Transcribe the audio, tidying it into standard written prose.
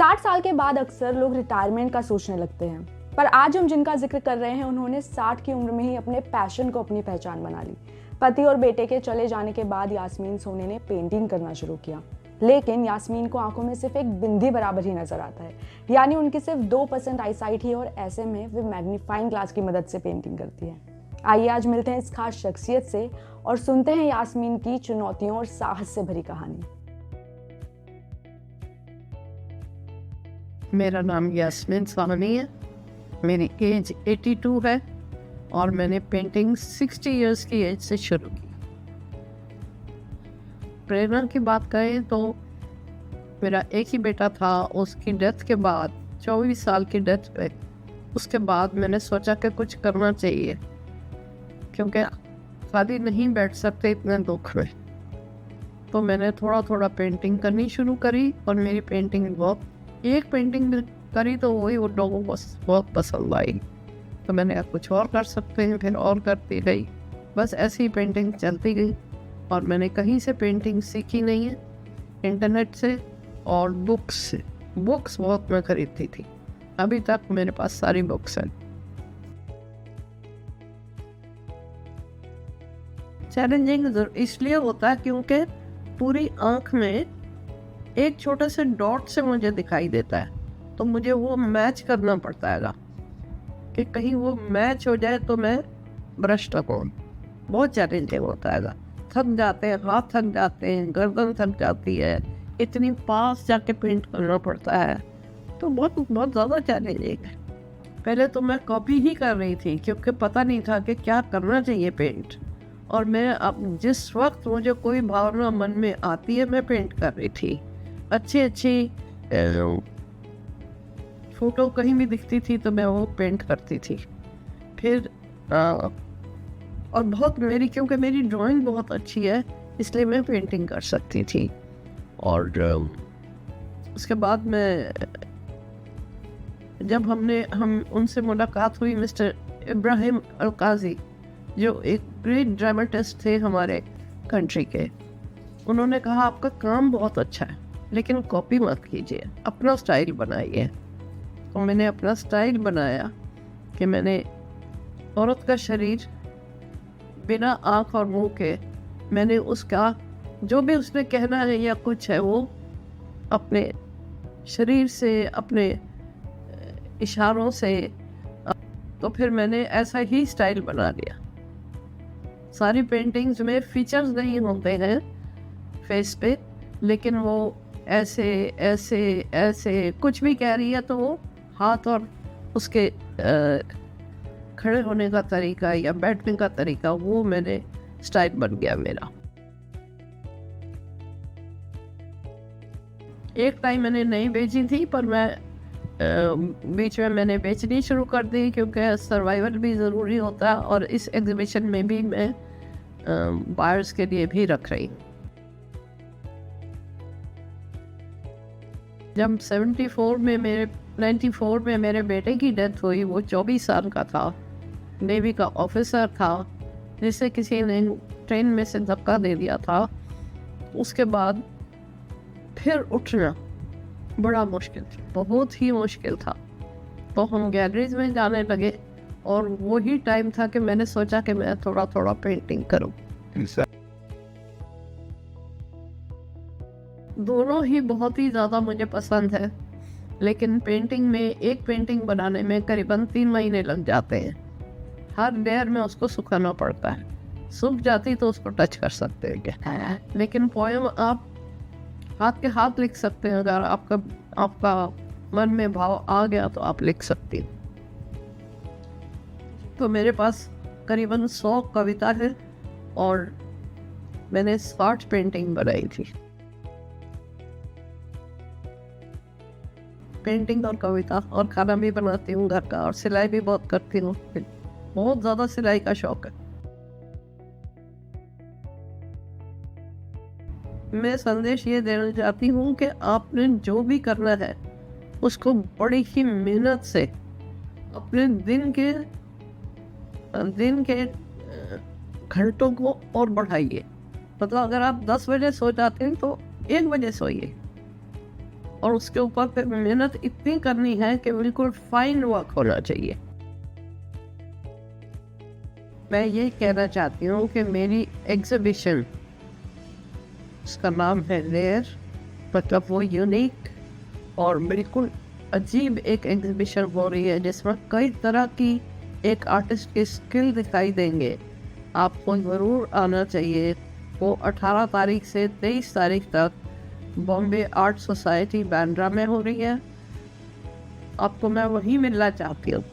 60 साल के बाद अक्सर लोग रिटायरमेंट का सोचने लगते हैं, पर आज हम जिनका जिक्र कर रहे हैं उन्होंने 60 की उम्र में ही अपने पैशन को अपनी पहचान बना ली। पति और बेटे के चले जाने के बाद यास्मीन सोनी ने पेंटिंग करना शुरू किया, लेकिन यास्मीन को आंखों में सिर्फ एक बिंदी बराबर ही नजर आता है, यानी उनकी सिर्फ 2% आईसाइट ही, और ऐसे में वे मैग्नीफाइंग ग्लास की मदद से पेंटिंग करती है। आइए आज मिलते हैं इस खास शख्सियत से और सुनते हैं यास्मीन की चुनौतियों और साहस से भरी कहानी। मेरा नाम यास्मीन सोनी है, मेरी एज 82 है और मैंने पेंटिंग 60 इयर्स की एज से शुरू की। प्रेरणा की बात करें तो मेरा एक ही बेटा था, उसकी डेथ के बाद 24 साल की डेथ पे उसके बाद मैंने सोचा कि कुछ करना चाहिए, क्योंकि खाली नहीं बैठ सकते इतने दुख में। तो मैंने थोड़ा थोड़ा पेंटिंग करनी शुरू करी और मेरी पेंटिंग एक पेंटिंग करी तो वही उन लोगों को बहुत पसंद आई, तो मैंने कहा कुछ और कर सकते हैं, फिर और करती गई। बस ऐसी पेंटिंग चलती गई और मैंने कहीं से पेंटिंग सीखी नहीं है, इंटरनेट से और बुक्स से। बुक्स बहुत मैं खरीदती थी, अभी तक मेरे पास सारी बुक्स हैं। चैलेंजिंग इसलिए होता है क्योंकि पूरी आँख में एक छोटे से डॉट से मुझे दिखाई देता है, तो मुझे वो मैच करना पड़ता है कि कहीं वो मैच हो जाए तो मैं ब्रश तकूँ। बहुत चैलेंजिंग होता है, थक जाते हैं, हाथ थक जाते हैं, गर्दन थक जाती है, इतनी पास जाके पेंट करना पड़ता है, तो बहुत बहुत ज़्यादा चैलेंजिंग है। पहले तो मैं कॉपी ही कर रही थी क्योंकि पता नहीं था कि क्या करना चाहिए पेंट, और मैं अब जिस वक्त मुझे कोई भावना मन में आती है मैं पेंट कर रही थी। अच्छी फोटो कहीं भी दिखती थी तो मैं वो पेंट करती थी। फिर और बहुत क्योंकि मेरी ड्राइंग बहुत अच्छी है इसलिए मैं पेंटिंग कर सकती थी। और उसके बाद में जब हम उनसे मुलाकात हुई, मिस्टर इब्राहिम अलकाजी जो एक ग्रेट ड्रामेटिस्ट थे हमारे कंट्री के, उन्होंने कहा आपका काम बहुत अच्छा है लेकिन कॉपी मत कीजिए, अपना स्टाइल बनाइए। तो मैंने अपना स्टाइल बनाया कि मैंने औरत का शरीर बिना आँख और मुंह के, मैंने उसका जो भी उसने कहना है या कुछ है वो अपने शरीर से, अपने इशारों से, तो फिर मैंने ऐसा ही स्टाइल बना लिया। सारी पेंटिंग्स में फीचर्स नहीं होते हैं फेस पे, लेकिन वो ऐसे ऐसे ऐसे कुछ भी कह रही है तो वो हाथ और उसके खड़े होने का तरीका या बैठने का तरीका, वो मैंने स्टाइल बन गया मेरा। एक टाइम मैंने नहीं बेची थी, पर मैं बीच में मैंने बेचनी शुरू कर दी क्योंकि सर्वाइवल भी ज़रूरी होता है, और इस एग्जीबिशन में भी मैं बायर्स के लिए भी रख रही हूँ। जब 94 में मेरे बेटे की डेथ हुई, वो 24 साल का था, नेवी का ऑफिसर था, जिसे किसी ने ट्रेन में से धक्का दे दिया था। उसके बाद फिर उठना बड़ा मुश्किल था, बहुत ही मुश्किल था। तो हम गैलरीज में जाने लगे और वही टाइम था कि मैंने सोचा कि मैं थोड़ा थोड़ा पेंटिंग करूं। दोनों ही बहुत ही ज़्यादा मुझे पसंद है, लेकिन पेंटिंग में, एक पेंटिंग बनाने में करीबन 3 महीने लग जाते हैं। हर लेयर में उसको सुखाना पड़ता है, सूख जाती तो उसको टच कर सकते हैं क्या, लेकिन पोएम आप हाथ के हाथ लिख सकते हैं। अगर आपका मन में भाव आ गया तो आप लिख सकते हैं। तो मेरे पास करीबन 100 कविता है और मैंने 60 पेंटिंग बनाई थी। पेंटिंग और कविता और खाना भी बनाती हूँ घर का, और सिलाई भी बहुत करती हूँ, बहुत ज़्यादा सिलाई का शौक है। मैं संदेश ये देना चाहती हूँ कि आपने जो भी करना है उसको बड़ी ही मेहनत से अपने दिन के घंटों को और बढ़ाइए। मतलब अगर आप 10 बजे सो जाते हैं तो 1 बजे सोइए, और उसके ऊपर फिर मेहनत इतनी करनी है कि बिल्कुल फाइन वर्क होना चाहिए। मैं ये कहना चाहती हूँ कि मेरी एग्जीबिशन, उसका नाम है रेयर, मतलब वो यूनिक और बिल्कुल अजीब एक एग्जीबिशन हो रही है जिसमें कई तरह की एक आर्टिस्ट की स्किल दिखाई देंगे। आपको ज़रूर आना चाहिए। वो 18 तारीख से 23 तारीख तक बॉम्बे आर्ट सोसाइटी बांद्रा में हो रही है। आपको मैं वहीं मिलना चाहती हूँ।